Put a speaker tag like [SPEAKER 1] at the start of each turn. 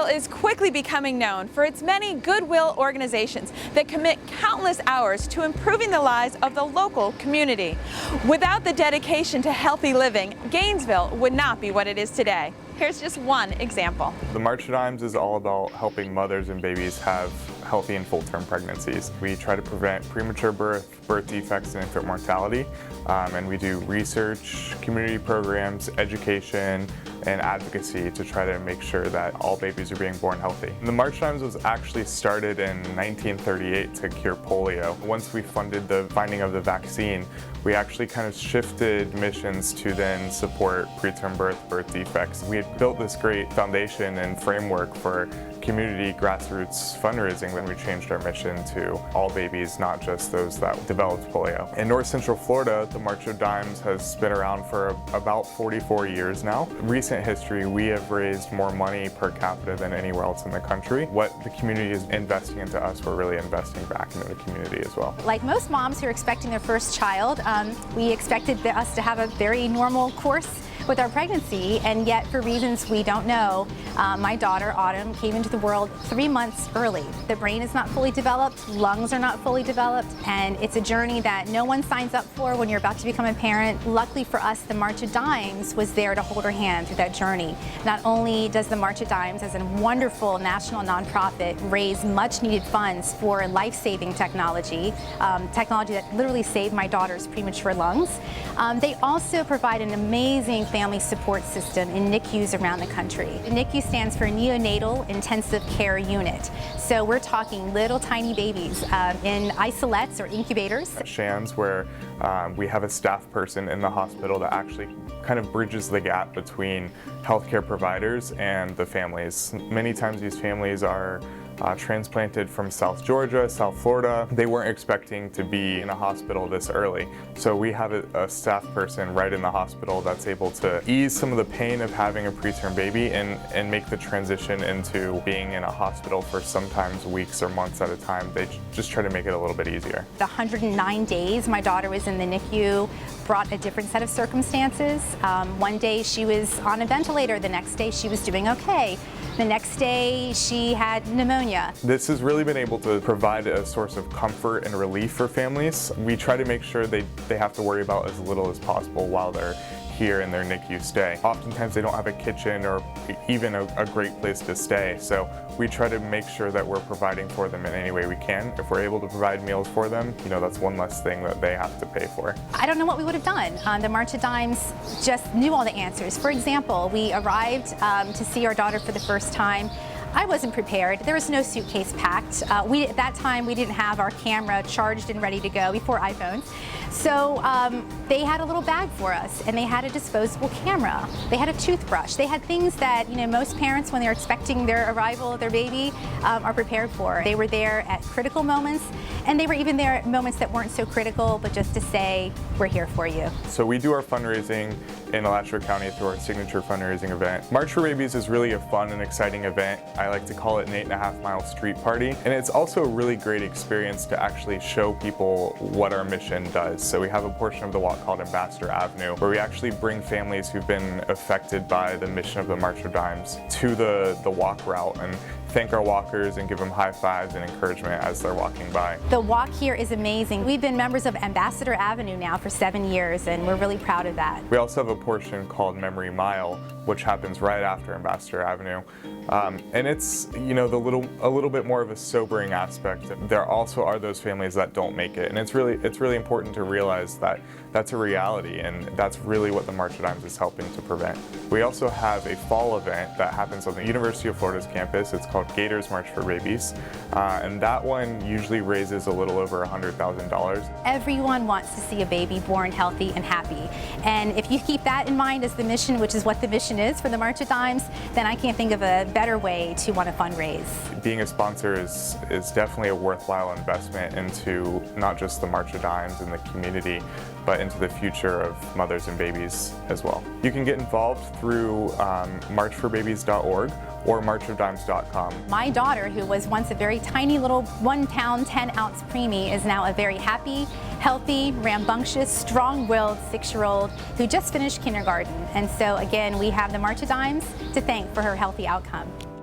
[SPEAKER 1] is quickly becoming known for its many goodwill organizations that commit countless hours to improving the lives of the local community. Without the dedication to healthy living, Gainesville would not be what it is today. Here's just one example.
[SPEAKER 2] The March of Dimes is all about helping mothers and babies have healthy and full-term pregnancies. We try to prevent premature birth, birth defects, and infant mortality, and we do research, community programs, education, and advocacy to try to make sure that all babies are being born healthy. The March of Dimes was actually started in 1938 to cure polio. Once we funded the finding of the vaccine, we actually kind of shifted missions to then support preterm birth, birth defects. We had built this great foundation and framework for community grassroots fundraising when we changed our mission to all babies, not just those that developed polio. In North Central Florida, the March of Dimes has been around for about 44 years now. In recent history, we have raised more money per capita than anywhere else in the country. What the community is investing into us, we're really investing back into the community as well.
[SPEAKER 3] Like most moms who are expecting their first child, we expected us to have a very normal course with our pregnancy, and yet for reasons we don't know, my daughter Autumn came into the world 3 months early. The brain is not fully developed, lungs are not fully developed, and it's a journey that no one signs up for when you're about to become a parent. Luckily for us, the March of Dimes was there to hold her hand through that journey. Not only does the March of Dimes, as a wonderful national nonprofit, raise much needed funds for life-saving technology, technology that literally saved my daughter's premature lungs, they also provide an amazing family support system in NICUs around the country. The NICU stands for Neonatal Intensive Care Unit. So we're talking little tiny babies in isolettes or incubators.
[SPEAKER 2] Shans, where we have a staff person in the hospital that actually kind of bridges the gap between healthcare providers and the families. Many times these families are transplanted from South Georgia, South Florida. They weren't expecting to be in a hospital this early. So we have a staff person right in the hospital that's able to ease some of the pain of having a preterm baby and make the transition into being in a hospital for sometimes weeks or months at a time. They just try to make it a little bit easier.
[SPEAKER 3] The 109 days my daughter was in the NICU brought a different set of circumstances. One day she was on a ventilator, the next day she was doing okay. The next day she had pneumonia.
[SPEAKER 2] This has really been able to provide a source of comfort and relief for families. We try to make sure they have to worry about as little as possible while they're here in their NICU stay. Oftentimes they don't have a kitchen or even a great place to stay, so we try to make sure that we're providing for them in any way we can. If we're able to provide meals for them, you know, that's one less thing that they have to pay for.
[SPEAKER 3] I don't know what we would have done. The March of Dimes just knew all the answers. For example, we arrived to see our daughter for the first time. I wasn't prepared. There was no suitcase packed. At that time, we didn't have our camera charged and ready to go before iPhones. So they had a little bag for us, and they had a disposable camera. They had a toothbrush. They had things that, you know, most parents, when they're expecting their arrival of their baby, are prepared for. They were there at critical moments, and they were even there at moments that weren't so critical, but just to say, we're here for you.
[SPEAKER 2] So we do our fundraising in Alachua County through our signature fundraising event. March for Rabies is really a fun and exciting event. I like to call it an 8.5-mile street party, and it's also a really great experience to actually show people what our mission does. So we have a portion of the walk called Ambassador Avenue, where we actually bring families who've been affected by the mission of the March of Dimes to the walk route and thank our walkers and give them high fives and encouragement as they're walking by.
[SPEAKER 3] The walk here is amazing. We've been members of Ambassador Avenue now for 7 years, and we're really proud of that.
[SPEAKER 2] We also have a portion called Memory Mile, which happens right after Ambassador Avenue. And it's, you know, a little bit more of a sobering aspect. There also are those families that don't make it, and it's really important to realize that that's a reality, and that's really what the March of Dimes is helping to prevent. We also have a fall event that happens on the University of Florida's campus. It's called Gators March for Rabies, and that one usually raises a little over $100,000.
[SPEAKER 3] Everyone wants to see a baby born healthy and happy, and if you keep that in mind as the mission, which is what the mission is for the March of Dimes, then I can't think of a better way to want to fundraise.
[SPEAKER 2] Being a sponsor is definitely a worthwhile investment into not just the March of Dimes and the community, but into the future of mothers and babies as well. You can get involved through marchforbabies.org or marchofdimes.com.
[SPEAKER 3] My daughter, who was once a very tiny little 1 pound, 10-ounce preemie, is now a very happy, healthy, rambunctious, strong-willed 6-year-old who just finished kindergarten. And so again, we have the March of Dimes to thank for her healthy outcome.